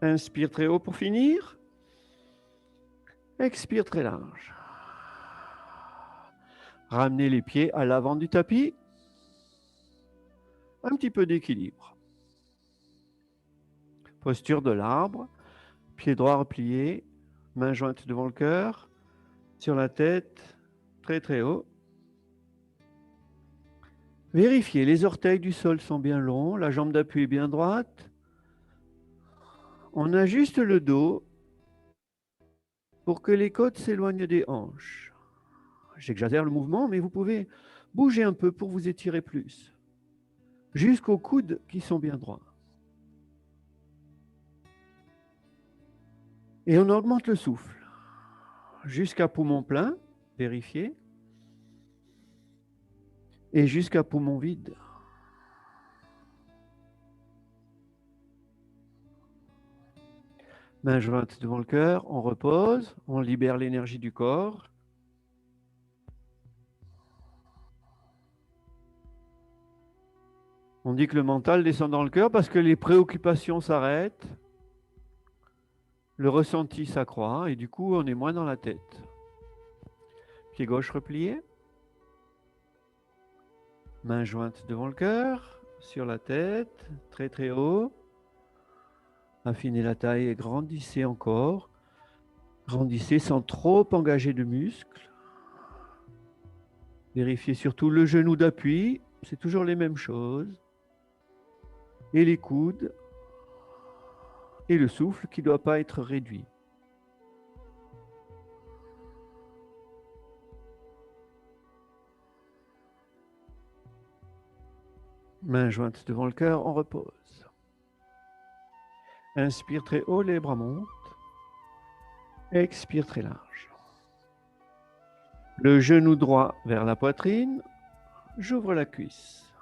Inspire très haut pour finir. Expire très large. Ramenez les pieds à l'avant du tapis. Un petit peu d'équilibre. Posture de l'arbre. Pied droit replié. Main jointe devant le cœur. Sur la tête. Très très haut. Vérifiez, les orteils du sol sont bien longs. La jambe d'appui est bien droite. On ajuste le dos pour que les côtes s'éloignent des hanches. J'exagère le mouvement, mais vous pouvez bouger un peu pour vous étirer plus. Jusqu'aux coudes qui sont bien droits. Et on augmente le souffle. Jusqu'à poumon plein, vérifiez. Et jusqu'à poumon vide. Main jointe devant le cœur, on repose, on libère l'énergie du corps. On dit que le mental descend dans le cœur parce que les préoccupations s'arrêtent, le ressenti s'accroît et du coup on est moins dans la tête. Pied gauche replié. Main jointe devant le cœur, sur la tête, très très haut. Affinez la taille et grandissez encore. Grandissez sans trop engager de muscles. Vérifiez surtout le genou d'appui, c'est toujours les mêmes choses. Et les coudes. Et le souffle qui ne doit pas être réduit. Main jointe devant le cœur, on repose. Inspire très haut, les bras montent. Expire très large. Le genou droit vers la poitrine. J'ouvre la cuisse.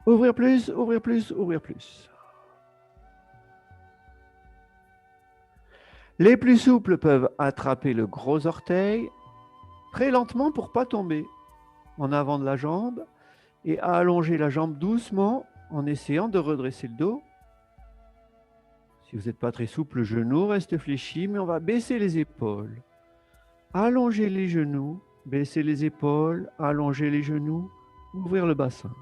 Ouvrir plus, ouvrir plus, ouvrir plus. Les plus souples peuvent attraper le gros orteil très lentement pour ne pas tomber en avant de la jambe et allonger la jambe doucement en essayant de redresser le dos. Si vous n'êtes pas très souple, le genou reste fléchi, mais on va baisser les épaules. Allonger les genoux, baisser les épaules, allonger les genoux, ouvrir le bassin.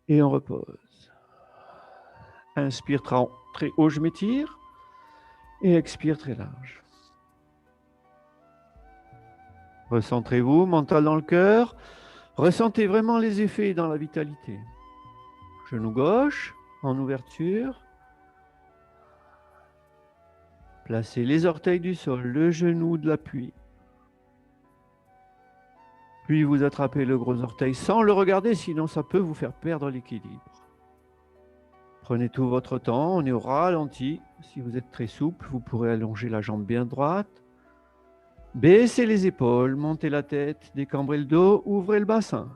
Et on repose. Inspire très haut, je m'étire. Et expire très large. Recentrez-vous, mental dans le cœur. Ressentez vraiment les effets dans la vitalité. Genou gauche, en ouverture. Placez les orteils du sol, le genou de l'appui. Puis vous attrapez le gros orteil sans le regarder, sinon ça peut vous faire perdre l'équilibre. Prenez tout votre temps, on est au ralenti. Si vous êtes très souple, vous pourrez allonger la jambe bien droite. Baissez les épaules, montez la tête, décambrez le dos, ouvrez le bassin.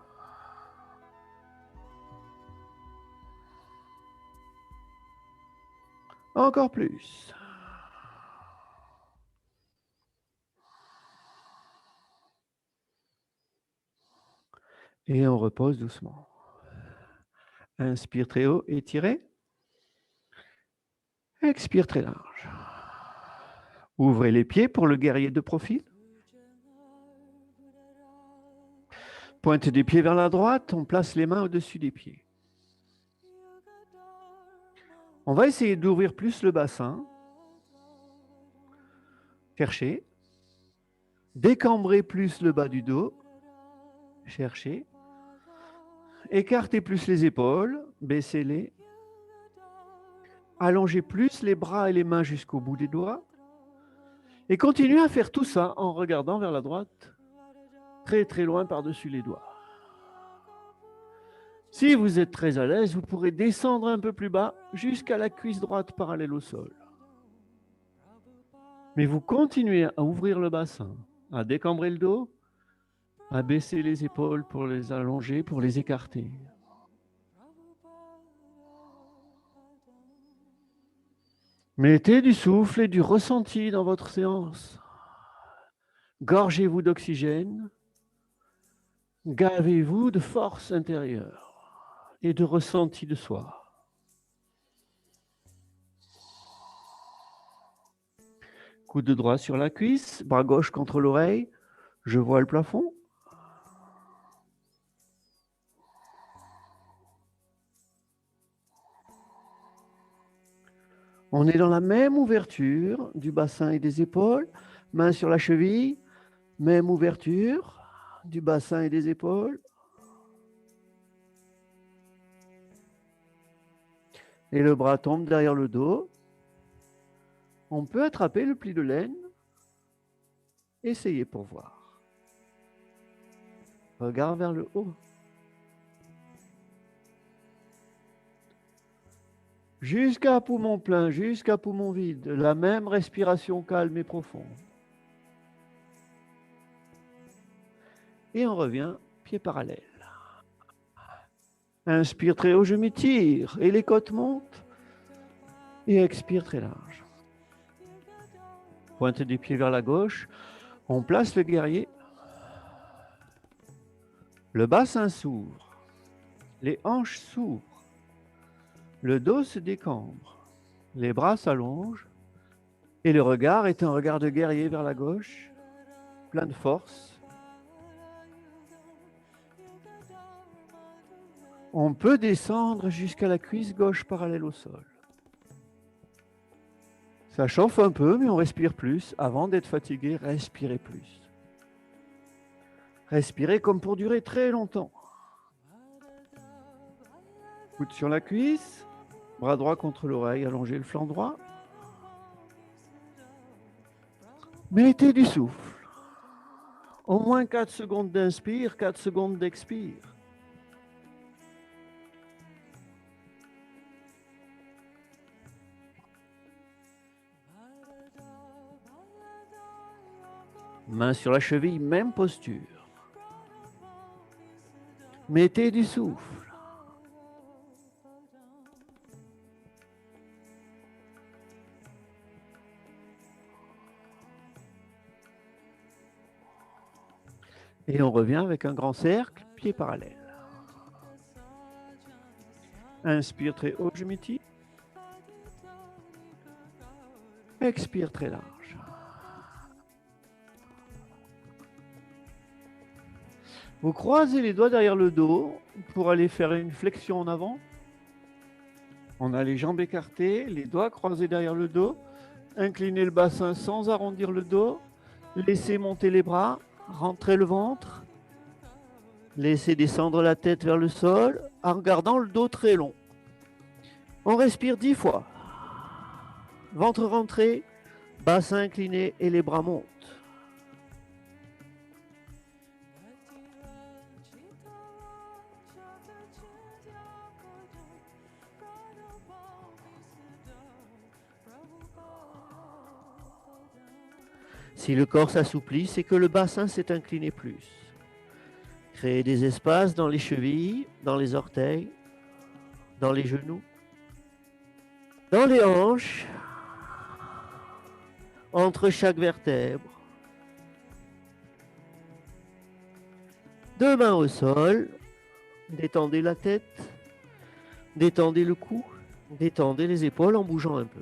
Encore plus. Et on repose doucement. Inspire très haut, étirez. Expire très large. Ouvrez les pieds pour le guerrier de profil. Pointe des pieds vers la droite, on place les mains au-dessus des pieds. On va essayer d'ouvrir plus le bassin. Cherchez. Décambrez plus le bas du dos. Cherchez. Écartez plus les épaules, baissez-les. Allongez plus les bras et les mains jusqu'au bout des doigts. Et continuez à faire tout ça en regardant vers la droite, très très loin par-dessus les doigts. Si vous êtes très à l'aise, vous pourrez descendre un peu plus bas jusqu'à la cuisse droite parallèle au sol. Mais vous continuez à ouvrir le bassin, à décambrer le dos, à baisser les épaules pour les allonger, pour les écarter. Mettez du souffle et du ressenti dans votre séance. Gorgez-vous d'oxygène, gavez-vous de force intérieure et de ressenti de soi. Coude droit sur la cuisse, bras gauche contre l'oreille, je vois le plafond. On est dans la même ouverture du bassin et des épaules, main sur la cheville, même ouverture du bassin et des épaules. Et le bras tombe derrière le dos. On peut attraper le pli de laine. Essayez pour voir. Regard vers le haut. Jusqu'à poumon plein, jusqu'à poumon vide, la même respiration calme et profonde. Et on revient, pied parallèle. Inspire très haut, je m'étire et les côtes montent. Et expire très large. Pointe des pieds vers la gauche. On place le guerrier. Le bassin s'ouvre. Les hanches s'ouvrent. Le dos se décambre. Les bras s'allongent. Et le regard est un regard de guerrier vers la gauche, plein de force. On peut descendre jusqu'à la cuisse gauche parallèle au sol. Ça chauffe un peu, mais on respire plus. Avant d'être fatigué, respirez plus. Respirez comme pour durer très longtemps. Coude sur la cuisse, bras droit contre l'oreille, allongez le flanc droit. Mettez du souffle. Au moins 4 secondes d'inspire, 4 secondes d'expire. Main sur la cheville, même posture. Mettez du souffle. Et on revient avec un grand cercle, pied parallèle. Inspire très haut, je m'étire. Expire très large. Vous croisez les doigts derrière le dos pour aller faire une flexion en avant. On a les jambes écartées, les doigts croisés derrière le dos. Inclinez le bassin sans arrondir le dos. Laissez monter les bras, rentrez le ventre. Laissez descendre la tête vers le sol en gardant le dos très long. On respire 10 fois. Ventre rentré, bassin incliné et les bras montent. Si le corps s'assouplit, c'est que le bassin s'est incliné plus. Créez des espaces dans les chevilles, dans les orteils, dans les genoux, dans les hanches, entre chaque vertèbre. Deux mains au sol, détendez la tête, détendez le cou, détendez les épaules en bougeant un peu.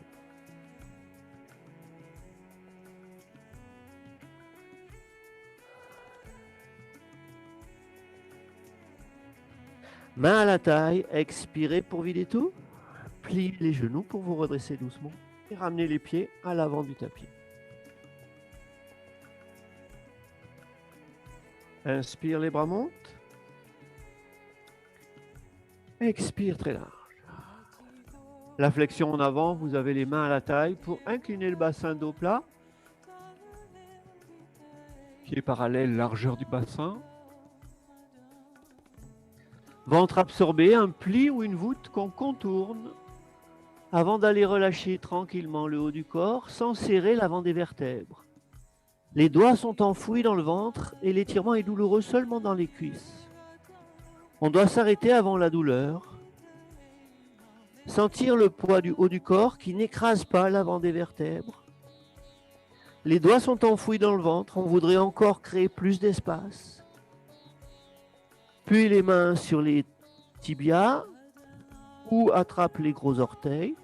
Main à la taille, expirez pour vider tout. Pliez les genoux pour vous redresser doucement et ramenez les pieds à l'avant du tapis. Inspire, les bras montent. Expire très large. La flexion en avant, vous avez les mains à la taille pour incliner le bassin dos plat. Pieds parallèles, largeur du bassin. Ventre absorbé, un pli ou une voûte qu'on contourne avant d'aller relâcher tranquillement le haut du corps sans serrer l'avant des vertèbres. Les doigts sont enfouis dans le ventre et l'étirement est douloureux seulement dans les cuisses. On doit s'arrêter avant la douleur. Sentir le poids du haut du corps qui n'écrase pas l'avant des vertèbres. Les doigts sont enfouis dans le ventre. On voudrait encore créer plus d'espace. Puis les mains sur les tibias ou attrape les gros orteils.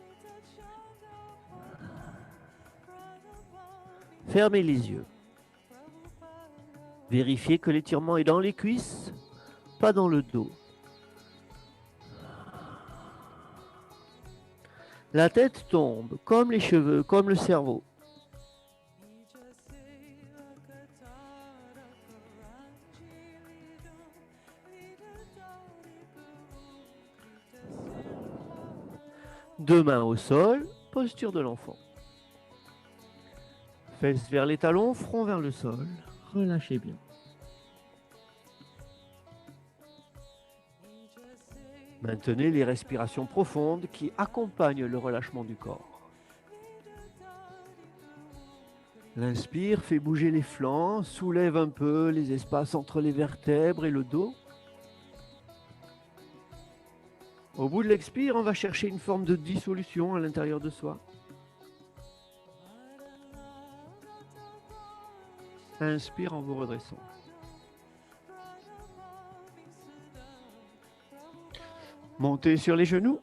Fermez les yeux. Vérifiez que l'étirement est dans les cuisses, pas dans le dos. La tête tombe, comme les cheveux, comme le cerveau. Deux mains au sol, posture de l'enfant. Fesses vers les talons, front vers le sol. Relâchez bien. Maintenez les respirations profondes qui accompagnent le relâchement du corps. L'inspire fait bouger les flancs, soulève un peu les espaces entre les vertèbres et le dos. Au bout de l'expire, on va chercher une forme de dissolution à l'intérieur de soi. Inspire en vous redressant. Montez sur les genoux.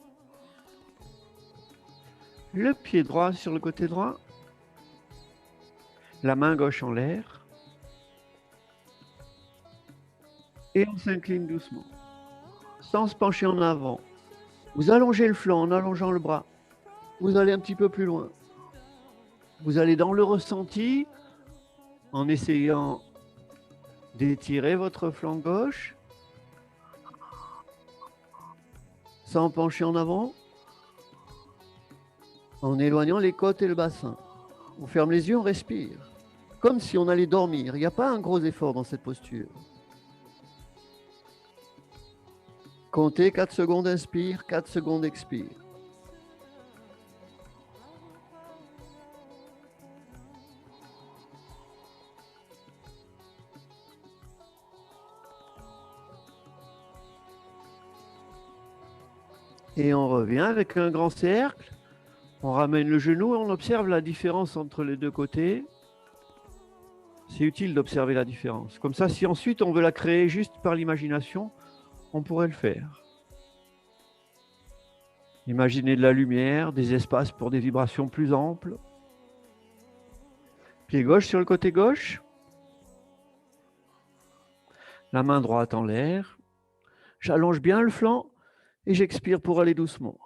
Le pied droit sur le côté droit. La main gauche en l'air. Et on s'incline doucement. Sans se pencher en avant. Vous allongez le flanc en allongeant le bras. Vous allez un petit peu plus loin. Vous allez dans le ressenti en essayant d'étirer votre flanc gauche sans pencher en avant, en éloignant les côtes et le bassin. On ferme les yeux, on respire, comme si on allait dormir. Il n'y a pas un gros effort dans cette posture. Comptez 4 secondes, inspire, 4 secondes, expire. Et on revient avec un grand cercle. On ramène le genou et on observe la différence entre les deux côtés. C'est utile d'observer la différence. Comme ça, si ensuite on veut la créer juste par l'imagination, on pourrait le faire. Imaginez de la lumière, des espaces pour des vibrations plus amples. Pied gauche sur le côté gauche. La main droite en l'air. J'allonge bien le flanc et j'expire pour aller doucement.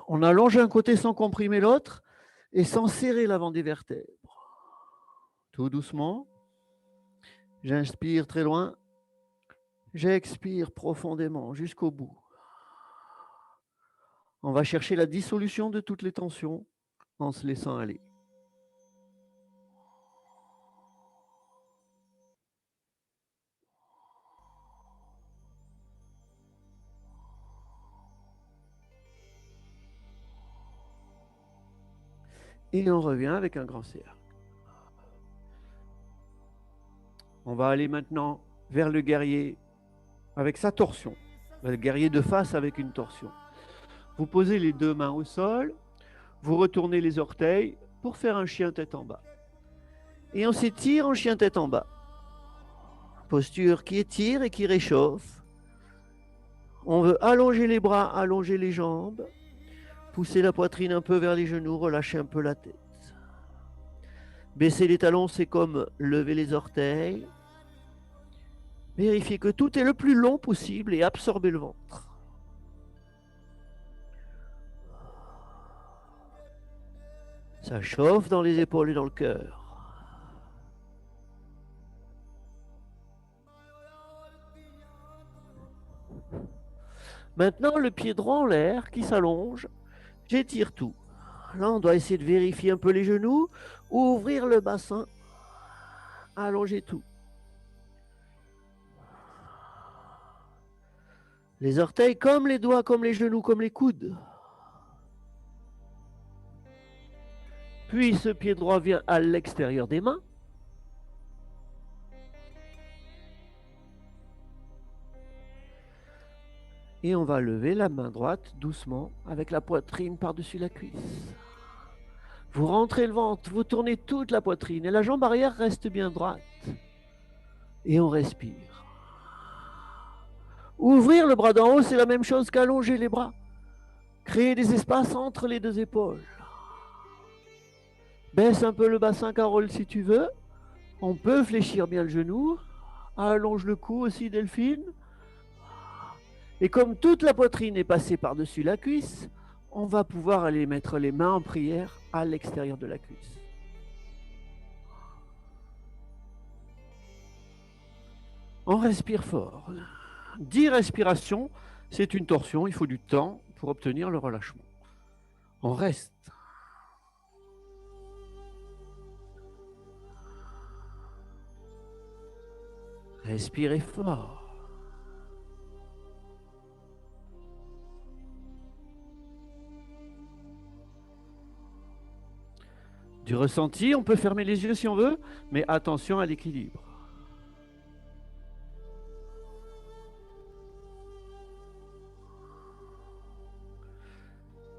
On allonge un côté sans comprimer l'autre et sans serrer l'avant des vertèbres. Tout doucement. J'inspire très loin. J'expire profondément jusqu'au bout. On va chercher la dissolution de toutes les tensions en se laissant aller. Et on revient avec un grand cercle. On va aller maintenant vers le guerrier avec sa torsion. Le guerrier de face avec une torsion. Vous posez les deux mains au sol, vous retournez les orteils pour faire un chien tête en bas. Et on s'étire en chien tête en bas. Posture qui étire et qui réchauffe. On veut allonger les bras, allonger les jambes, pousser la poitrine un peu vers les genoux, relâcher un peu la tête. Baisser les talons, c'est comme lever les orteils. Vérifiez que tout est le plus long possible et absorbez le ventre. Ça chauffe dans les épaules et dans le cœur. Maintenant, le pied droit en l'air qui s'allonge. J'étire tout. Là, on doit essayer de vérifier un peu les genoux, ouvrir le bassin, allonger tout. Les orteils comme les doigts, comme les genoux, comme les coudes. Puis ce pied droit vient à l'extérieur des mains. Et on va lever la main droite doucement avec la poitrine par-dessus la cuisse. Vous rentrez le ventre, vous tournez toute la poitrine et la jambe arrière reste bien droite. Et on respire. Ouvrir le bras d'en haut, c'est la même chose qu'allonger les bras. Créer des espaces entre les deux épaules. Baisse un peu le bassin, Carole, si tu veux. On peut fléchir bien le genou. Allonge le cou aussi, Delphine. Et comme toute la poitrine est passée par-dessus la cuisse, on va pouvoir aller mettre les mains en prière à l'extérieur de la cuisse. On respire fort. 10 respirations, c'est une torsion, il faut du temps pour obtenir le relâchement. On reste. Respirez fort. Du ressenti, on peut fermer les yeux si on veut, mais attention à l'équilibre.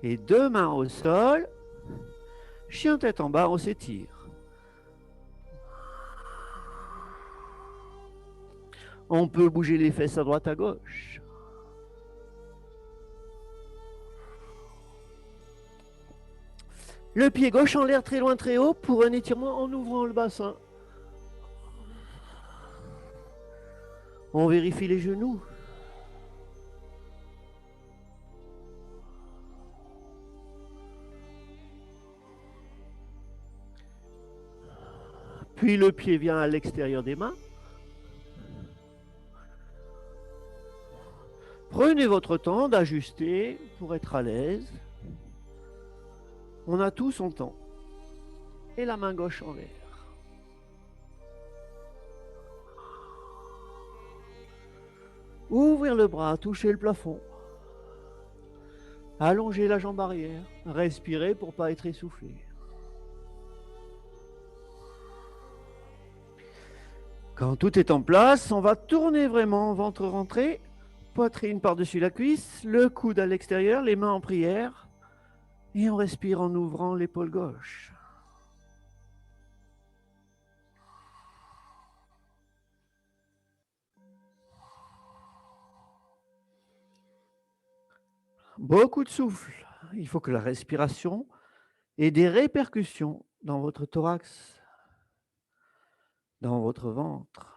Et 2 mains au sol, chien tête en bas, on s'étire. On peut bouger les fesses à droite à gauche. Le pied gauche en l'air très loin, très haut pour un étirement en ouvrant le bassin. On vérifie les genoux. Puis le pied vient à l'extérieur des mains. Prenez votre temps d'ajuster pour être à l'aise. On a tout son temps. Et la main gauche en l'air. Ouvrir le bras, toucher le plafond. Allonger la jambe arrière. Respirer pour ne pas être essoufflé. Quand tout est en place, on va tourner vraiment, ventre rentré, poitrine par-dessus la cuisse, le coude à l'extérieur, les mains en prière. Et on respire en ouvrant l'épaule gauche. Beaucoup de souffle. Il faut que la respiration ait des répercussions dans votre thorax, dans votre ventre.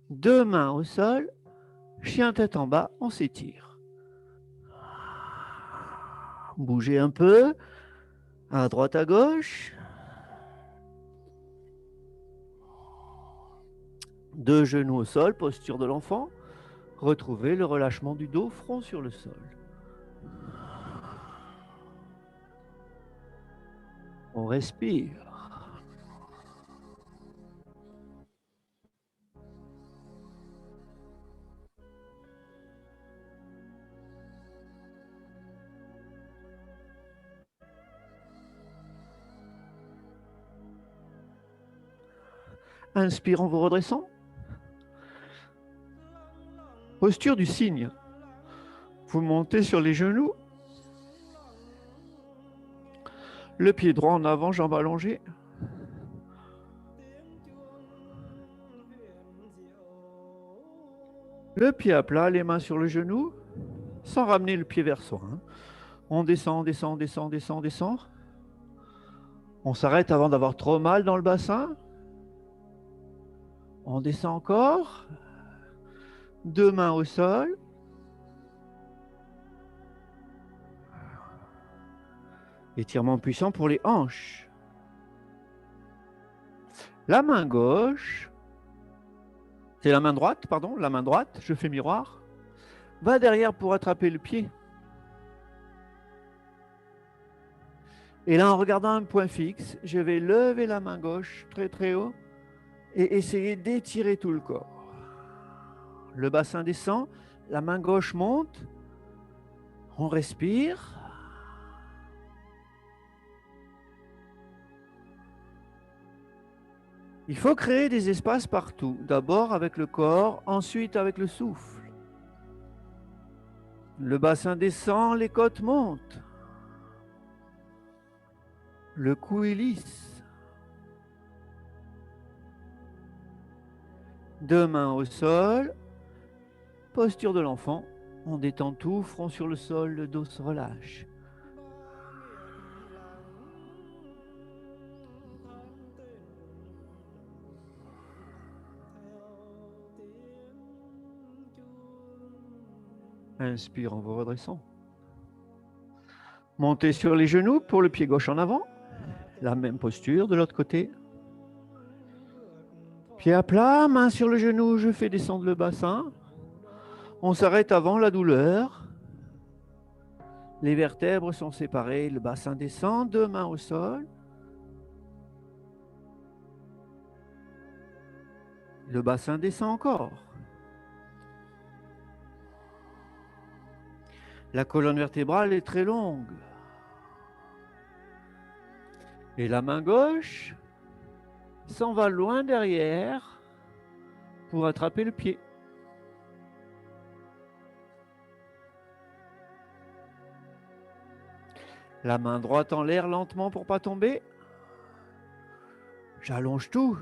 Deux mains au sol, chien tête en bas, on s'étire. Bougez un peu, à droite, à gauche. Deux genoux au sol, posture de l'enfant. Retrouvez le relâchement du dos, front sur le sol. On respire. Inspire en vous redressant. Posture du cygne. Vous montez sur les genoux. Le pied droit en avant, jambe allongée. Le pied à plat, les mains sur le genou, sans ramener le pied vers soi. On descend, descend, descend, descend, descend. On s'arrête avant d'avoir trop mal dans le bassin. On descend encore. Deux mains au sol. Étirement puissant pour les hanches. La main gauche, c'est la main droite, pardon, la main droite, je fais miroir, va derrière pour attraper le pied. Et là, en regardant un point fixe, je vais lever la main gauche très très haut et essayer d'étirer tout le corps. Le bassin descend, la main gauche monte, on respire. Il faut créer des espaces partout, d'abord avec le corps, ensuite avec le souffle. Le bassin descend, les côtes montent. Le cou est lisse. Deux mains au sol. Posture de l'enfant. On détend tout, front sur le sol, le dos se relâche. Inspire en vous redressant. Montez sur les genoux pour le pied gauche en avant. La même posture de l'autre côté. Pied à plat, main sur le genou, je fais descendre le bassin. On s'arrête avant la douleur. Les vertèbres sont séparées, le bassin descend, deux mains au sol. Le bassin descend encore. La colonne vertébrale est très longue. Et la main gauche s'en va loin derrière pour attraper le pied. La main droite en l'air lentement pour ne pas tomber. J'allonge tout.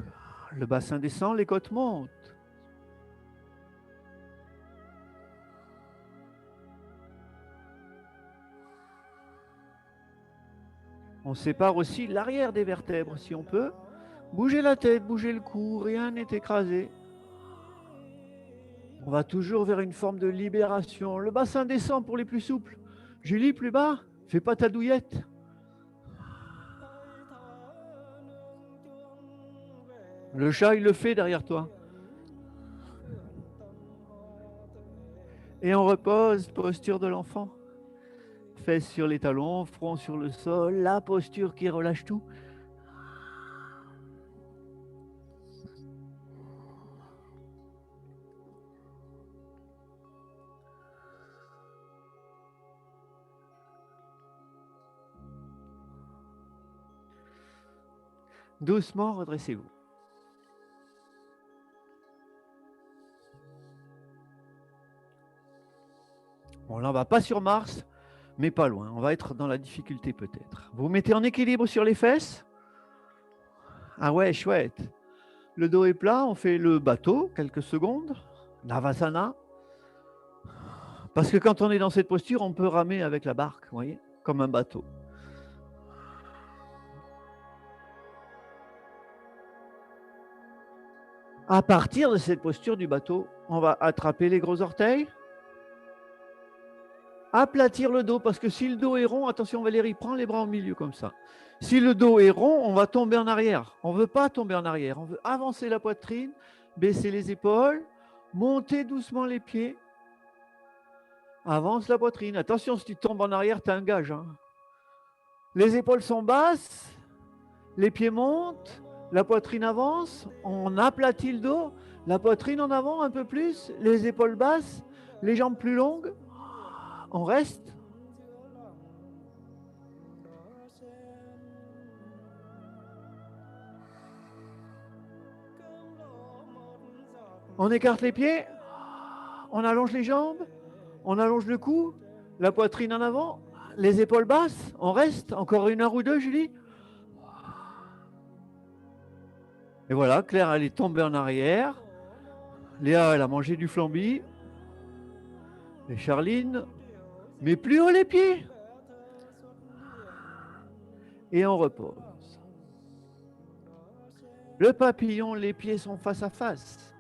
Le bassin descend, les côtes montent. On sépare aussi l'arrière des vertèbres si on peut. Bougez la tête, bougez le cou, rien n'est écrasé. On va toujours vers une forme de libération. Le bassin descend pour les plus souples. Julie, plus bas, fais pas ta douillette. Le chat, il le fait derrière toi. Et on repose, posture de l'enfant. Fesses sur les talons, front sur le sol, la posture qui relâche tout. Doucement, redressez-vous. Bon, là, on va pas sur Mars, mais pas loin. On va être dans la difficulté peut-être. Vous vous mettez en équilibre sur les fesses. Ah ouais, chouette. Le dos est plat, on fait le bateau, quelques secondes. Navasana. Parce que quand on est dans cette posture, on peut ramer avec la barque, vous voyez, comme un bateau. À partir de cette posture du bateau, on va attraper les gros orteils, aplatir le dos, parce que si le dos est rond, attention Valérie, prends les bras au milieu comme ça. Si le dos est rond, on va tomber en arrière. On ne veut pas tomber en arrière, on veut avancer la poitrine, baisser les épaules, monter doucement les pieds, avance la poitrine. Attention, si tu tombes en arrière, tu as un gage. Hein. Les épaules sont basses, les pieds montent, la poitrine avance, on aplatit le dos, la poitrine en avant un peu plus, les épaules basses, les jambes plus longues, on reste. On écarte les pieds, on allonge les jambes, on allonge le cou, la poitrine en avant, les épaules basses, on reste. Encore une heure ou deux, Julie. Et voilà, Claire, elle est tombée en arrière. Léa, elle a mangé du flambi. Et Charline, mais plus haut les pieds. Et on repose. Le papillon, les pieds sont face à face.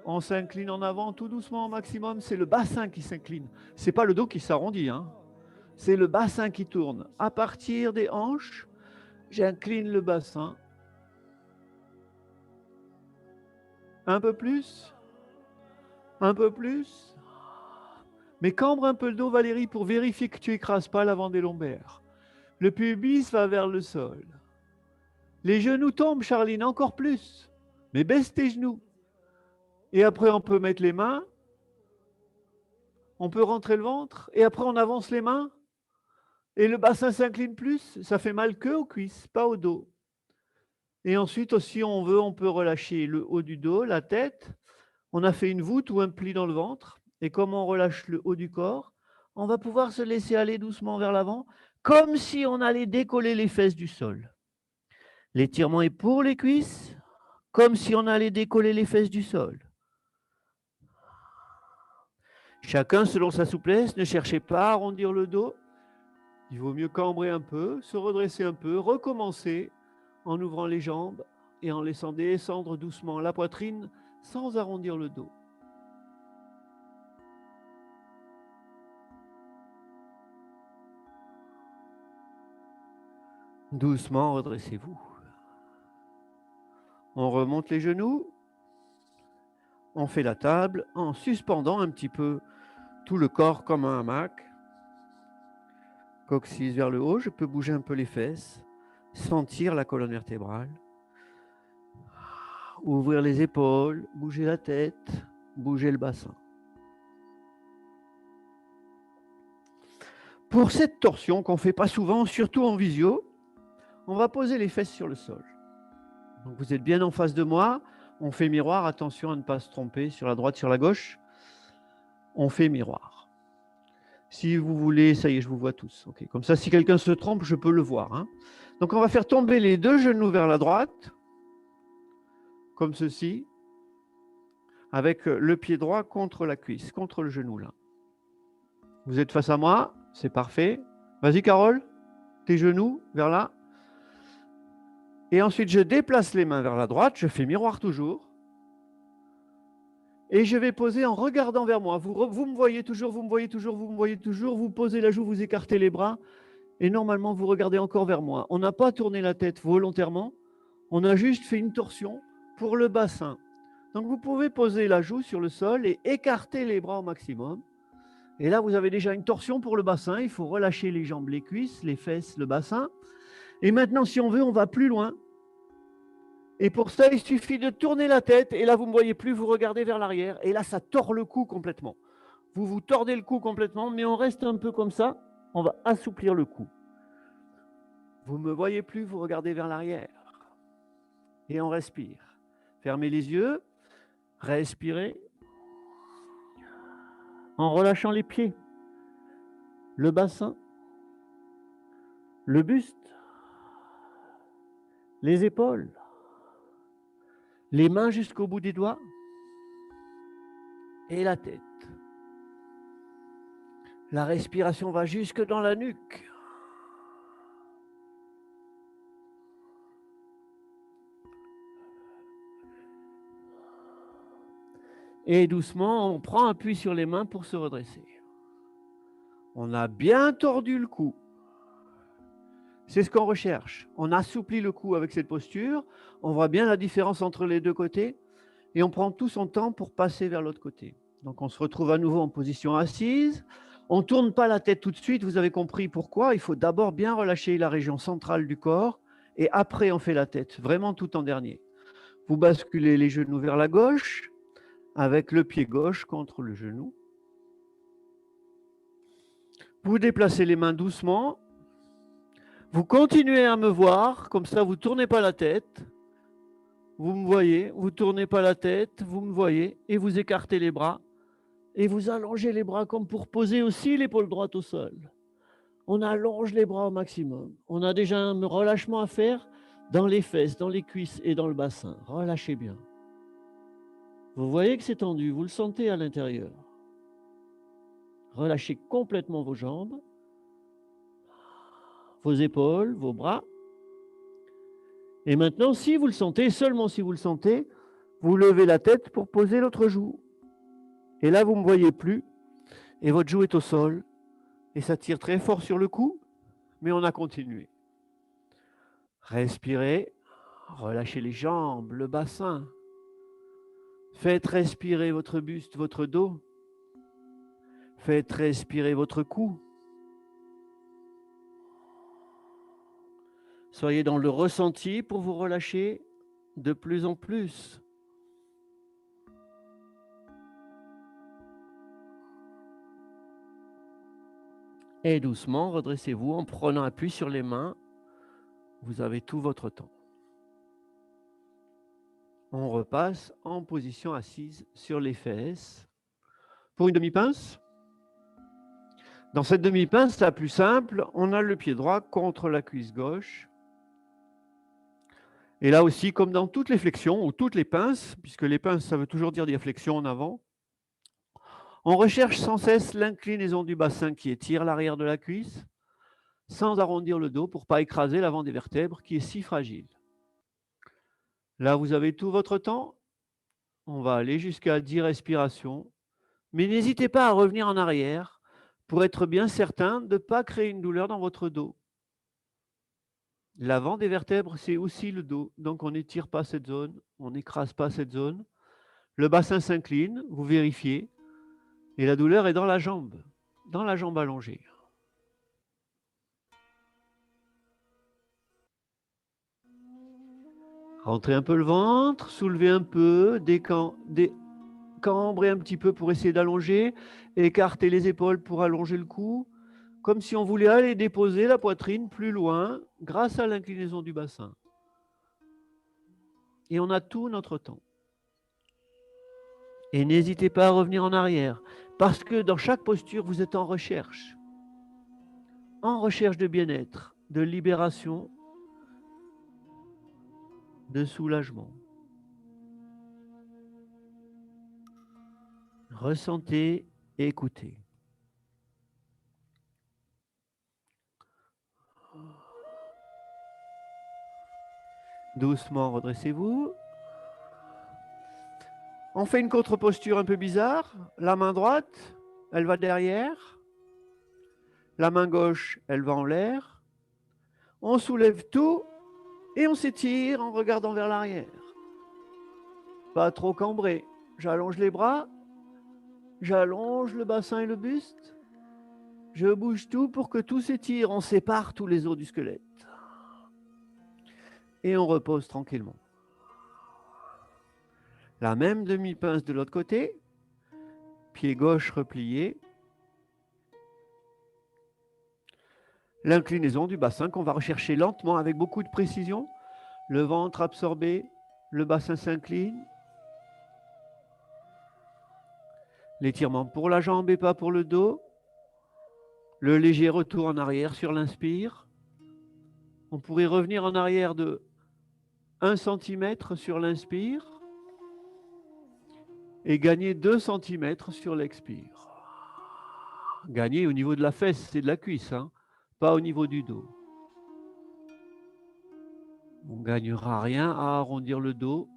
On s'incline en avant tout doucement au maximum. C'est le bassin qui s'incline. Ce n'est pas le dos qui s'arrondit. Hein. C'est le bassin qui tourne. À partir des hanches, j'incline le bassin. Un peu plus. Un peu plus. Mais cambre un peu le dos, Valérie, pour vérifier que tu n'écrases pas l'avant des lombaires. Le pubis va vers le sol. Les genoux tombent, Charline, encore plus. Mais baisse tes genoux. Et après, on peut mettre les mains. On peut rentrer le ventre. Et après, on avance les mains. Et le bassin s'incline plus, ça fait mal que aux cuisses, pas au dos. Et ensuite, si on veut, on peut relâcher le haut du dos, la tête. On a fait une voûte ou un pli dans le ventre. Et comme on relâche le haut du corps, on va pouvoir se laisser aller doucement vers l'avant, comme si on allait décoller les fesses du sol. L'étirement est pour les cuisses, comme si on allait décoller les fesses du sol. Chacun selon sa souplesse, ne cherchez pas à arrondir le dos. Il vaut mieux cambrer un peu, se redresser un peu, recommencer en ouvrant les jambes et en laissant descendre doucement la poitrine sans arrondir le dos. Doucement, redressez-vous. On remonte les genoux. On fait la table en suspendant un petit peu tout le corps comme un hamac. Coccyx vers le haut, je peux bouger un peu les fesses, sentir la colonne vertébrale. Ouvrir les épaules, bouger la tête, bouger le bassin. Pour cette torsion qu'on ne fait pas souvent, surtout en visio, on va poser les fesses sur le sol. Donc vous êtes bien en face de moi. On fait miroir. Attention à ne pas se tromper sur la droite, sur la gauche. On fait miroir. Si vous voulez, ça y est, je vous vois tous. Okay. Comme ça, si quelqu'un se trompe, je peux le voir. Hein. Donc on va faire tomber les deux genoux vers la droite, comme ceci, avec le pied droit contre la cuisse, contre le genou là. Vous êtes face à moi, c'est parfait. Vas-y Carole, tes genoux vers là. Et ensuite, je déplace les mains vers la droite, je fais miroir toujours. Et je vais poser en regardant vers moi. Vous me voyez toujours, vous me voyez toujours, vous me voyez toujours. Vous posez la joue, vous écartez les bras. Et normalement, vous regardez encore vers moi. On n'a pas tourné la tête volontairement. On a juste fait une torsion pour le bassin. Donc, vous pouvez poser la joue sur le sol et écarter les bras au maximum. Et là, vous avez déjà une torsion pour le bassin. Il faut relâcher les jambes, les cuisses, les fesses, le bassin. Et maintenant, si on veut, on va plus loin. Et pour ça, il suffit de tourner la tête. Et là, vous ne me voyez plus, vous regardez vers l'arrière. Et là, ça tord le cou complètement. Vous vous tordez le cou complètement, mais on reste un peu comme ça. On va assouplir le cou. Vous ne me voyez plus, vous regardez vers l'arrière. Et on respire. Fermez les yeux. Respirez. En relâchant les pieds. Le bassin. Le buste. Les épaules. Les mains jusqu'au bout des doigts. Et la tête. La respiration va jusque dans la nuque. Et doucement, on prend appui sur les mains pour se redresser. On a bien tordu le cou. C'est ce qu'on recherche. On assouplit le cou avec cette posture. On voit bien la différence entre les deux côtés. Et on prend tout son temps pour passer vers l'autre côté. Donc on se retrouve à nouveau en position assise. On ne tourne pas la tête tout de suite. Vous avez compris pourquoi. Il faut d'abord bien relâcher la région centrale du corps. Et après, on fait la tête. Vraiment tout en dernier. Vous basculez les genoux vers la gauche avec le pied gauche contre le genou. Vous déplacez les mains doucement. Vous continuez à me voir, comme ça vous ne tournez pas la tête. Vous me voyez, vous ne tournez pas la tête, vous me voyez, et vous écartez les bras. Et vous allongez les bras comme pour poser aussi l'épaule droite au sol. On allonge les bras au maximum. On a déjà un relâchement à faire dans les fesses, dans les cuisses et dans le bassin. Relâchez bien. Vous voyez que c'est tendu, vous le sentez à l'intérieur. Relâchez complètement vos jambes, vos épaules, vos bras. Et maintenant, si vous le sentez, seulement si vous le sentez, vous levez la tête pour poser l'autre joue. Et là, vous ne me voyez plus. Et votre joue est au sol. Et ça tire très fort sur le cou. Mais on a continué. Respirez. Relâchez les jambes, le bassin. Faites respirer votre buste, votre dos. Faites respirer votre cou. Soyez dans le ressenti pour vous relâcher de plus en plus. Et doucement, redressez-vous en prenant appui sur les mains. Vous avez tout votre temps. On repasse en position assise sur les fesses. Pour une demi-pince. Dans cette demi-pince, la plus simple, on a le pied droit contre la cuisse gauche. Et là aussi, comme dans toutes les flexions ou toutes les pinces, puisque les pinces, ça veut toujours dire des flexions en avant, on recherche sans cesse l'inclinaison du bassin qui étire l'arrière de la cuisse, sans arrondir le dos pour ne pas écraser l'avant des vertèbres qui est si fragile. Là, vous avez tout votre temps. On va aller jusqu'à 10 respirations. Mais n'hésitez pas à revenir en arrière pour être bien certain de ne pas créer une douleur dans votre dos. L'avant des vertèbres, c'est aussi le dos. Donc, on n'étire pas cette zone, on n'écrase pas cette zone. Le bassin s'incline, vous vérifiez. Et la douleur est dans la jambe allongée. Rentrez un peu le ventre, soulevez un peu, cambrez un petit peu pour essayer d'allonger, écartez les épaules pour allonger le cou, comme si on voulait aller déposer la poitrine plus loin grâce à l'inclinaison du bassin. Et on a tout notre temps. Et n'hésitez pas à revenir en arrière, parce que dans chaque posture, vous êtes en recherche de bien-être, de libération, de soulagement. Ressentez et écoutez. Doucement, redressez-vous. On fait une contre-posture un peu bizarre. La main droite, elle va derrière. La main gauche, elle va en l'air. On soulève tout et on s'étire en regardant vers l'arrière. Pas trop cambré. J'allonge les bras. J'allonge le bassin et le buste. Je bouge tout pour que tout s'étire. On sépare tous les os du squelette. Et on repose tranquillement. La même demi-pince de l'autre côté. Pied gauche replié. L'inclinaison du bassin qu'on va rechercher lentement avec beaucoup de précision. Le ventre absorbé, le bassin s'incline. L'étirement pour la jambe et pas pour le dos. Le léger retour en arrière sur l'inspire. On pourrait revenir en arrière de 1 cm sur l'inspire et gagner 2 cm sur l'expire. Gagner au niveau de la fesse, c'est de la cuisse, hein, pas au niveau du dos. On ne gagnera rien à arrondir le dos.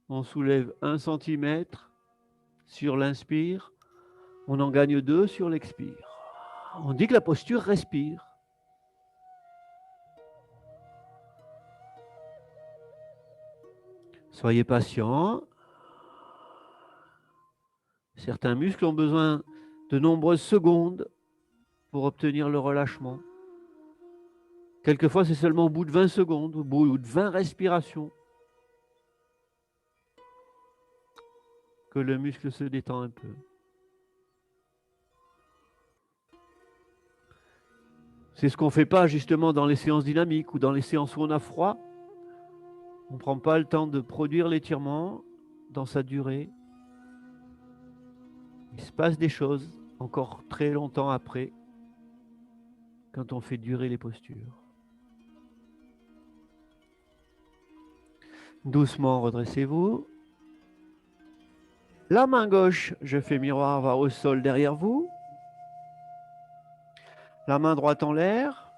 On soulève 1 cm sur l'inspire. On en gagne 2 sur l'expire. On dit que la posture respire. Soyez patient. Certains muscles ont besoin de nombreuses secondes pour obtenir le relâchement. Quelquefois, c'est seulement au bout de 20 secondes, au bout de 20 respirations, que le muscle se détend un peu. C'est ce qu'on ne fait pas justement dans les séances dynamiques ou dans les séances où on a froid. On ne prend pas le temps de produire l'étirement dans sa durée. Il se passe des choses encore très longtemps après quand on fait durer les postures. Doucement, redressez-vous. La main gauche, je fais miroir, va au sol derrière vous. La main droite en l'air.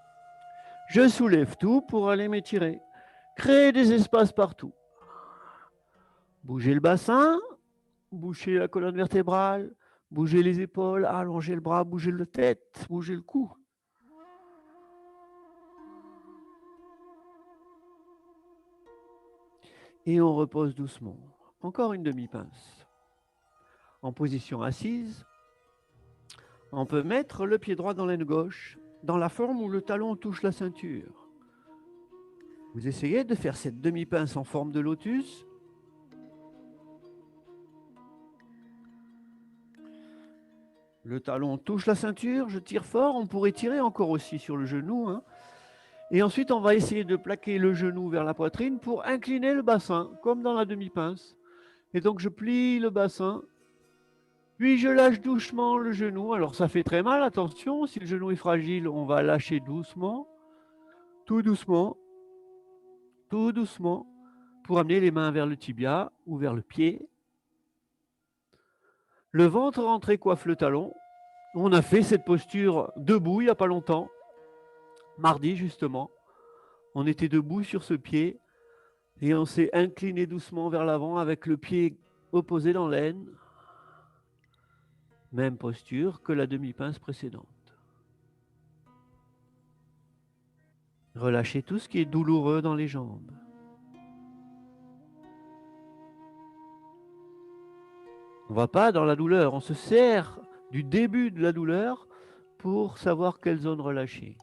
Je soulève tout pour aller m'étirer. Créez des espaces partout. Bougez le bassin, bougez la colonne vertébrale, bougez les épaules, allongez le bras, bougez la tête, bougez le cou. Et on repose doucement. Encore une demi-pince. En position assise, on peut mettre le pied droit dans l'aine gauche, dans la forme où le talon touche la ceinture. Vous essayez de faire cette demi-pince en forme de lotus. Le talon touche la ceinture, je tire fort, on pourrait tirer encore aussi sur le genou, hein. Et ensuite, on va essayer de plaquer le genou vers la poitrine pour incliner le bassin, comme dans la demi-pince. Et donc, je plie le bassin, puis je lâche doucement le genou. Alors, ça fait très mal, attention, si le genou est fragile, on va lâcher doucement, tout doucement, tout doucement, pour amener les mains vers le tibia ou vers le pied. Le ventre rentré coiffe le talon. On a fait cette posture debout il n'y a pas longtemps, mardi justement. On était debout sur ce pied et on s'est incliné doucement vers l'avant avec le pied opposé dans l'aine. Même posture que la demi-pince précédente. Relâchez tout ce qui est douloureux dans les jambes. On ne va pas dans la douleur, on se sert du début de la douleur pour savoir quelle zone relâcher.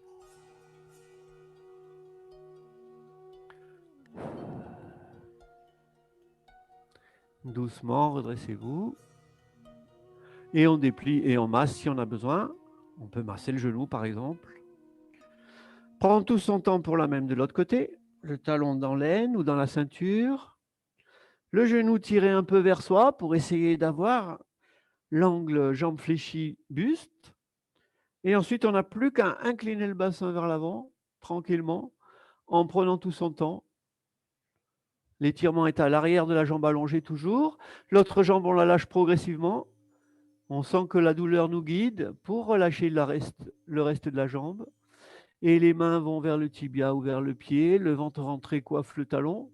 Doucement, redressez-vous. Et on déplie et on masse si on a besoin. On peut masser le genou par exemple. Prendre tout son temps pour la même de l'autre côté. Le talon dans l'aine ou dans la ceinture. Le genou tiré un peu vers soi pour essayer d'avoir l'angle jambe fléchie buste. Et ensuite, on n'a plus qu'à incliner le bassin vers l'avant, tranquillement, en prenant tout son temps. L'étirement est à l'arrière de la jambe allongée toujours. L'autre jambe, on la lâche progressivement. On sent que la douleur nous guide pour relâcher le reste de la jambe. Et les mains vont vers le tibia ou vers le pied. Le ventre rentré coiffe le talon.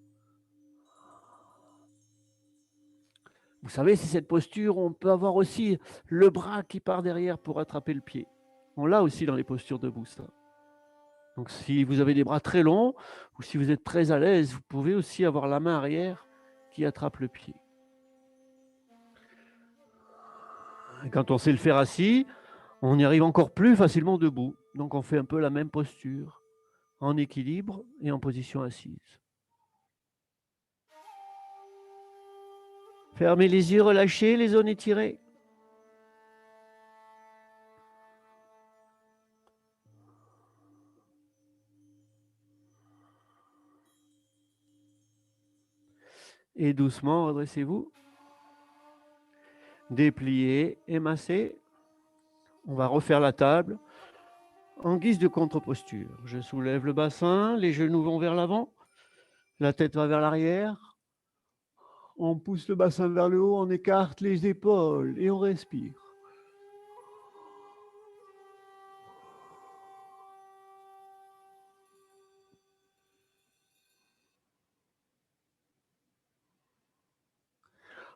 Vous savez, c'est cette posture, on peut avoir aussi le bras qui part derrière pour attraper le pied. On l'a aussi dans les postures debout, ça. Donc si vous avez des bras très longs ou si vous êtes très à l'aise, vous pouvez aussi avoir la main arrière qui attrape le pied. Et quand on sait le faire assis, on y arrive encore plus facilement debout. Donc on fait un peu la même posture, en équilibre et en position assise. Fermez les yeux, relâchez les zones étirées. Et doucement, redressez-vous. Dépliez, émassez. On va refaire la table en guise de contre-posture. Je soulève le bassin, les genoux vont vers l'avant, la tête va vers l'arrière. On pousse le bassin vers le haut, on écarte les épaules et on respire.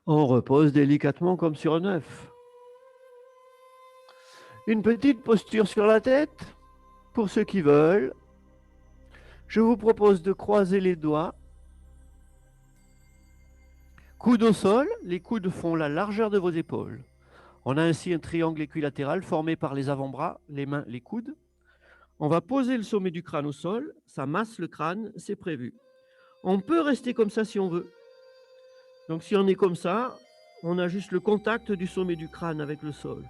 On repose délicatement comme sur un œuf. Une petite posture sur la tête pour ceux qui veulent. Je vous propose de croiser les doigts. Coude au sol, les coudes font la largeur de vos épaules. On a ainsi un triangle équilatéral formé par les avant-bras, les mains, les coudes. On va poser le sommet du crâne au sol, ça masse le crâne, c'est prévu. On peut rester comme ça si on veut. Donc si on est comme ça, on a juste le contact du sommet du crâne avec le sol.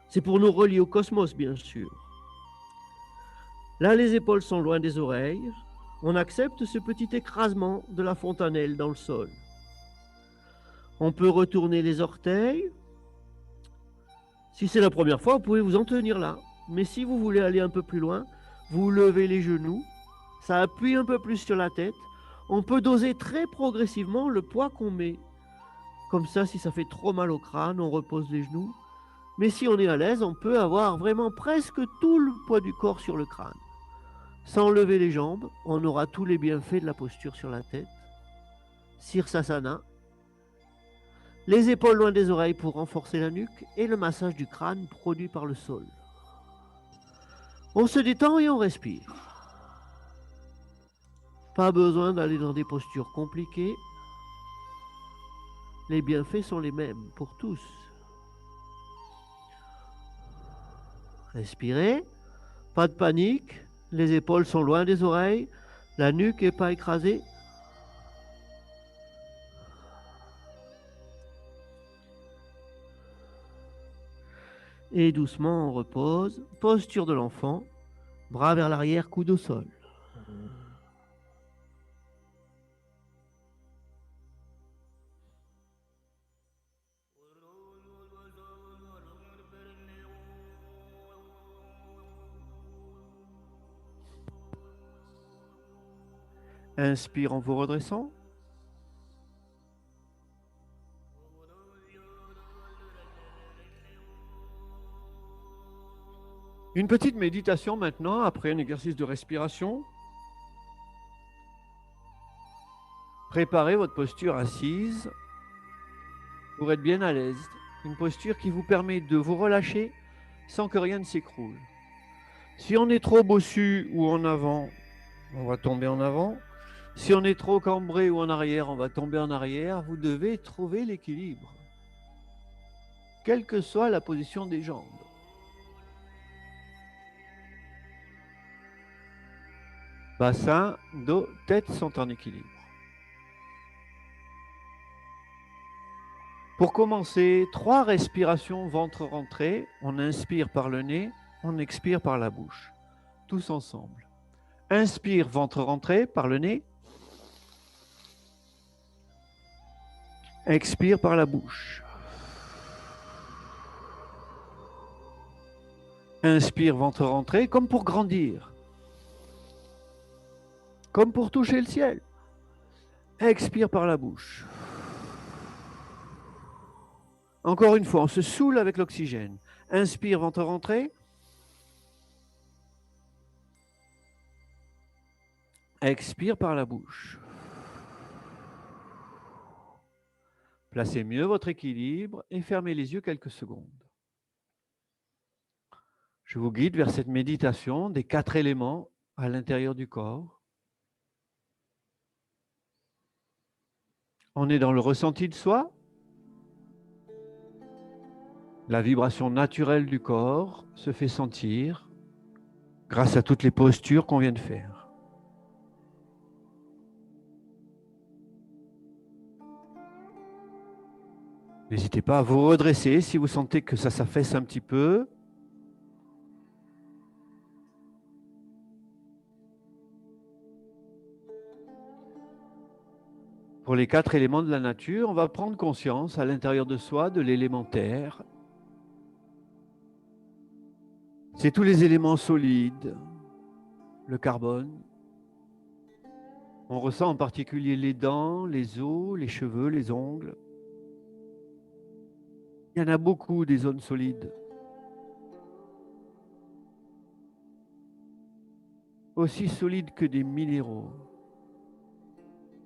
C'est pour nous relier au cosmos, bien sûr. Là, les épaules sont loin des oreilles. On accepte ce petit écrasement de la fontanelle dans le sol. On peut retourner les orteils. Si c'est la première fois, vous pouvez vous en tenir là. Mais si vous voulez aller un peu plus loin, vous levez les genoux. Ça appuie un peu plus sur la tête. On peut doser très progressivement le poids qu'on met. Comme ça, si ça fait trop mal au crâne, on repose les genoux. Mais si on est à l'aise, on peut avoir vraiment presque tout le poids du corps sur le crâne. Sans lever les jambes, on aura tous les bienfaits de la posture sur la tête. Sirsasana. Les épaules loin des oreilles pour renforcer la nuque et le massage du crâne produit par le sol. On se détend et on respire. Pas besoin d'aller dans des postures compliquées. Les bienfaits sont les mêmes pour tous. Respirez, pas de panique, les épaules sont loin des oreilles, la nuque n'est pas écrasée. Et doucement, on repose. Posture de l'enfant. Bras vers l'arrière, coude au sol. Inspire en vous redressant. Une petite méditation maintenant, après un exercice de respiration. Préparez votre posture assise pour être bien à l'aise. Une posture qui vous permet de vous relâcher sans que rien ne s'écroule. Si on est trop bossu ou en avant, on va tomber en avant. Si on est trop cambré ou en arrière, on va tomber en arrière. Vous devez trouver l'équilibre, quelle que soit la position des jambes. Bassin, dos, tête sont en équilibre. Pour commencer, 3 respirations ventre rentré. On inspire par le nez, on expire par la bouche. Tous ensemble. Inspire, ventre rentré par le nez. Expire par la bouche. Inspire, ventre rentré, comme pour grandir. Comme pour toucher le ciel. Expire par la bouche. Encore une fois, on se saoule avec l'oxygène. Inspire, ventre rentré. Expire par la bouche. Placez mieux votre équilibre et fermez les yeux quelques secondes. Je vous guide vers cette méditation des 4 éléments à l'intérieur du corps. On est dans le ressenti de soi, la vibration naturelle du corps se fait sentir grâce à toutes les postures qu'on vient de faire. N'hésitez pas à vous redresser si vous sentez que ça s'affaisse un petit peu. Pour les 4 éléments de la nature, on va prendre conscience à l'intérieur de soi de l'élémentaire. C'est tous les éléments solides, le carbone. On ressent en particulier les dents, les os, les cheveux, les ongles. Il y en a beaucoup des zones solides. Aussi solides que des minéraux,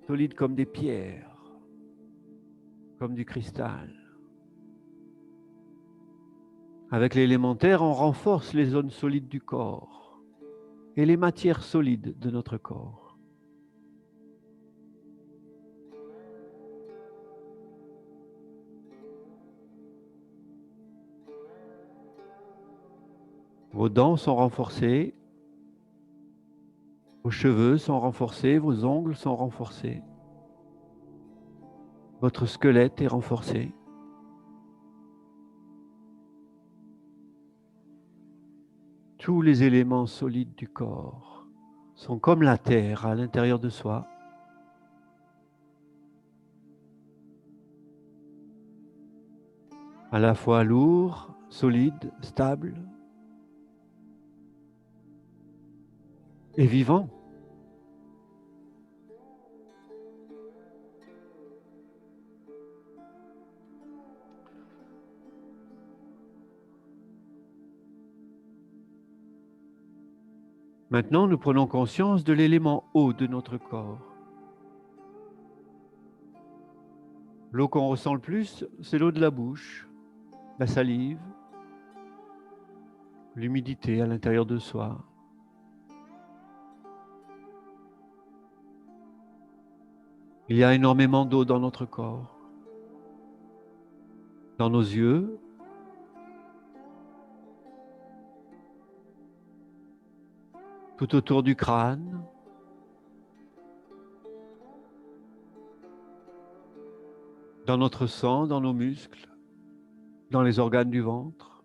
solides comme des pierres, comme du cristal. Avec l'élémentaire, on renforce les zones solides du corps et les matières solides de notre corps. Vos dents sont renforcées, vos cheveux sont renforcés, vos ongles sont renforcés, votre squelette est renforcé. Tous les éléments solides du corps sont comme la terre à l'intérieur de soi. À la fois lourd, solide, stable et vivant. Maintenant, nous prenons conscience de l'élément eau de notre corps. L'eau qu'on ressent le plus, c'est l'eau de la bouche, la salive, l'humidité à l'intérieur de soi. Il y a énormément d'eau dans notre corps, dans nos yeux, tout autour du crâne, dans notre sang, dans nos muscles, dans les organes du ventre.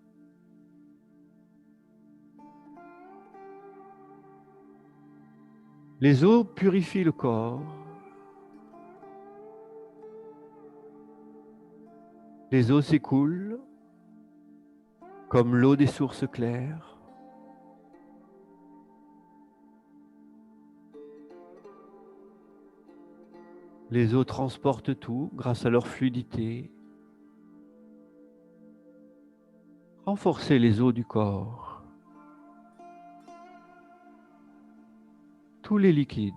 Les eaux purifient le corps. Les eaux s'écoulent comme l'eau des sources claires. Les eaux transportent tout grâce à leur fluidité. Renforcez les os du corps. Tous les liquides,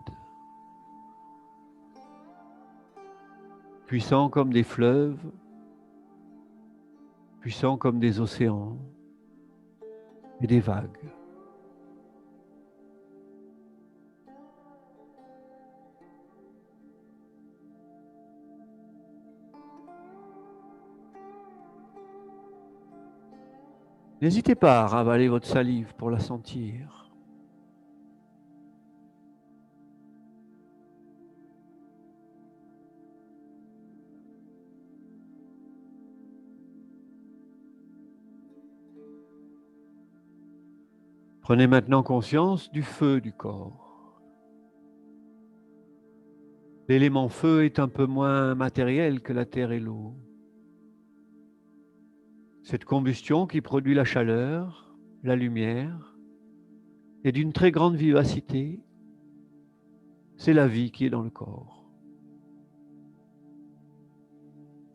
puissants comme des fleuves, puissants comme des océans et des vagues. N'hésitez pas à ravaler votre salive pour la sentir. Prenez maintenant conscience du feu du corps. L'élément feu est un peu moins matériel que la terre et l'eau. Cette combustion qui produit la chaleur, la lumière, est d'une très grande vivacité. C'est la vie qui est dans le corps.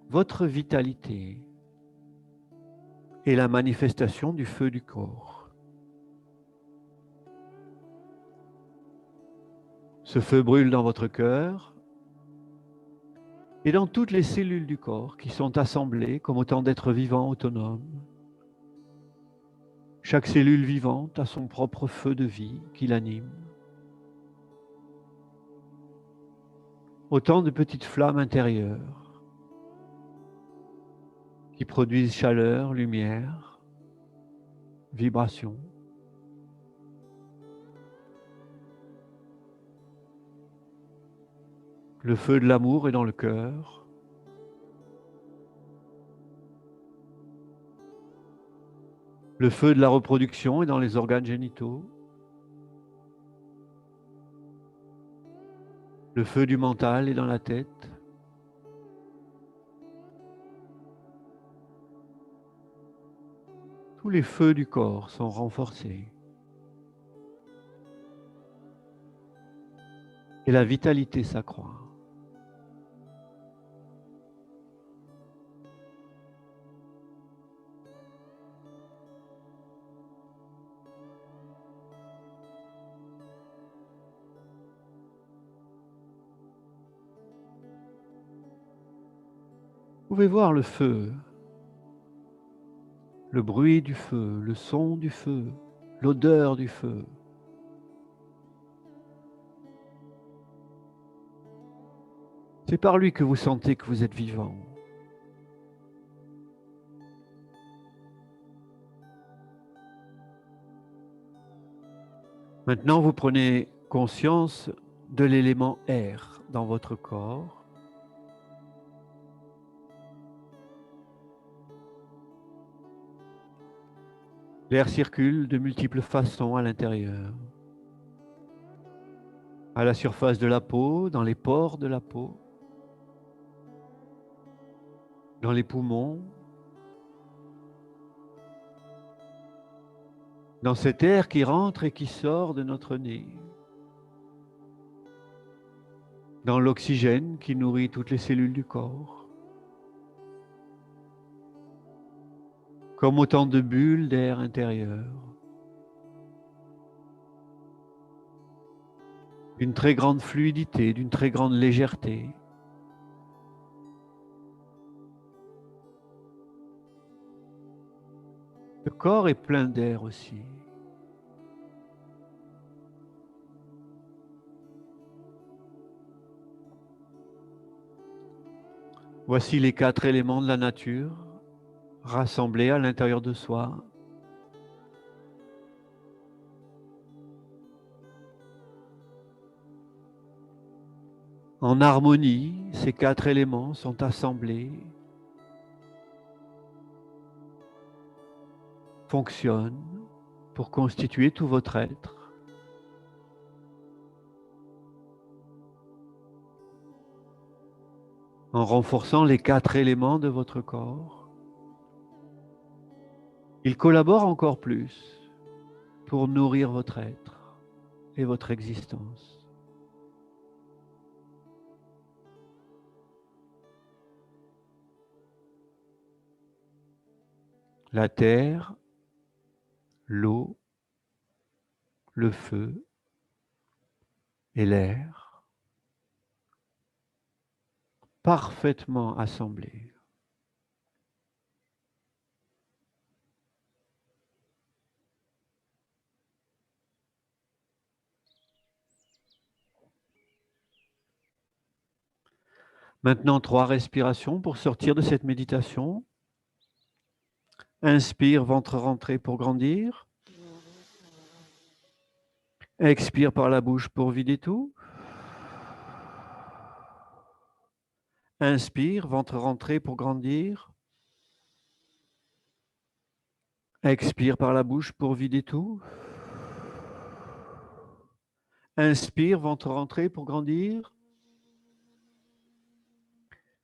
Votre vitalité est la manifestation du feu du corps. Ce feu brûle dans votre cœur et dans toutes les cellules du corps qui sont assemblées comme autant d'êtres vivants autonomes. Chaque cellule vivante a son propre feu de vie qui l'anime. Autant de petites flammes intérieures qui produisent chaleur, lumière, vibration. Le feu de l'amour est dans le cœur. Le feu de la reproduction est dans les organes génitaux. Le feu du mental est dans la tête. Tous les feux du corps sont renforcés. Et la vitalité s'accroît. Vous pouvez voir le feu, le bruit du feu, le son du feu, l'odeur du feu. C'est par lui que vous sentez que vous êtes vivant. Maintenant, vous prenez conscience de l'élément air dans votre corps. L'air circule de multiples façons à l'intérieur. À la surface de la peau, dans les pores de la peau, dans les poumons, dans cet air qui rentre et qui sort de notre nez, dans l'oxygène qui nourrit toutes les cellules du corps, comme autant de bulles d'air intérieur. D'une très grande fluidité, d'une très grande légèreté. Le corps est plein d'air aussi. Voici les 4 éléments de la nature rassemblés à l'intérieur de soi. En harmonie, ces 4 éléments sont assemblés, fonctionnent pour constituer tout votre être. en renforçant les 4 éléments de votre corps. Ils collaborent encore plus pour nourrir votre être et votre existence. La terre, l'eau, le feu et l'air, parfaitement assemblés. Maintenant, 3 respirations pour sortir de cette méditation. Inspire, ventre rentré pour grandir. Expire par la bouche pour vider tout. Inspire, ventre rentré pour grandir. Expire par la bouche pour vider tout. Inspire, ventre rentré pour grandir.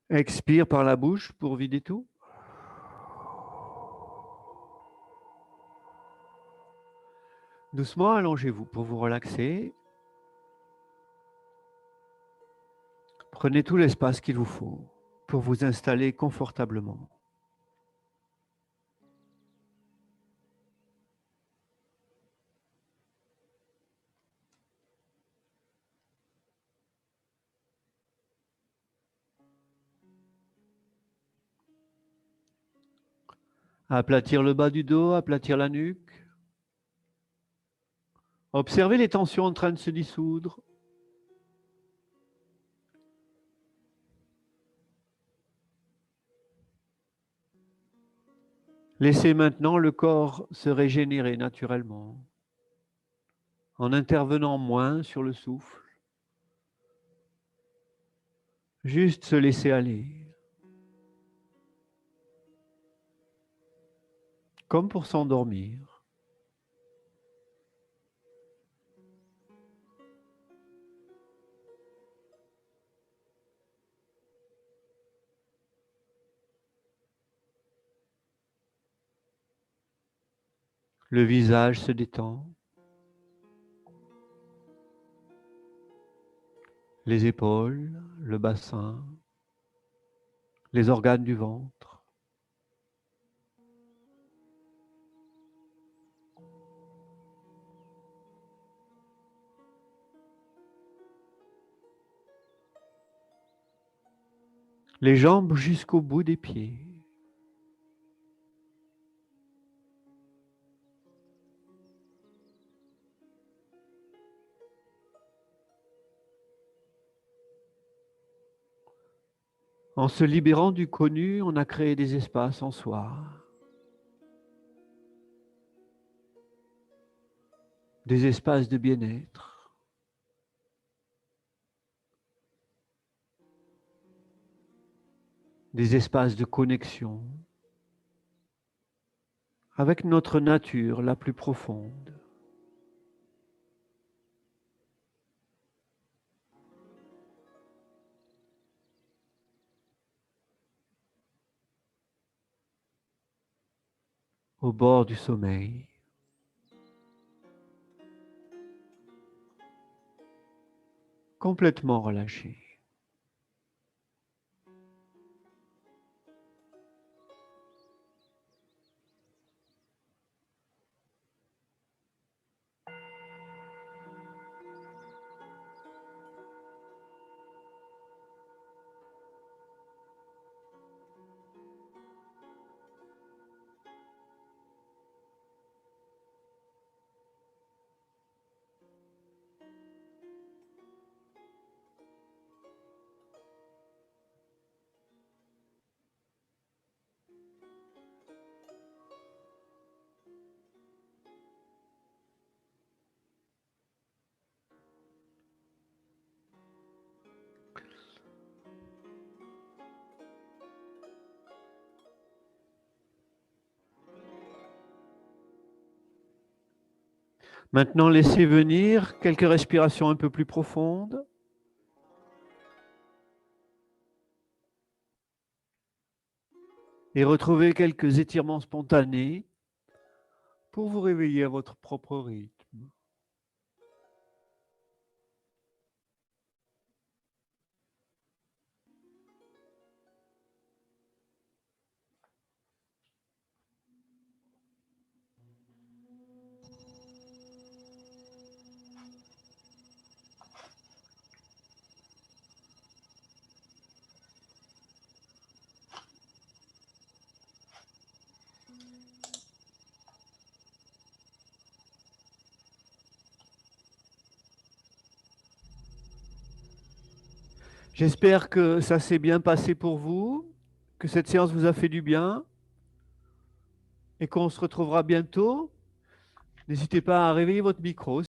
Expire par la bouche pour vider tout. Doucement, allongez-vous pour vous relaxer. Prenez tout l'espace qu'il vous faut pour vous installer confortablement. Aplatir le bas du dos, aplatir la nuque. Observez les tensions en train de se dissoudre. Laissez maintenant le corps se régénérer naturellement, en intervenant moins sur le souffle. Juste se laisser aller, comme pour s'endormir. Le visage se détend, les épaules, le bassin, les organes du ventre. Les jambes jusqu'au bout des pieds. En se libérant du connu, on a créé des espaces en soi, des espaces de bien-être, des espaces de connexion avec notre nature la plus profonde. Au bord du sommeil. Complètement relâché. Maintenant, laissez venir quelques respirations un peu plus profondes. et retrouvez quelques étirements spontanés pour vous réveiller à votre propre rythme. J'espère que ça s'est bien passé pour vous, que cette séance vous a fait du bien et qu'on se retrouvera bientôt. N'hésitez pas à réveiller votre micro.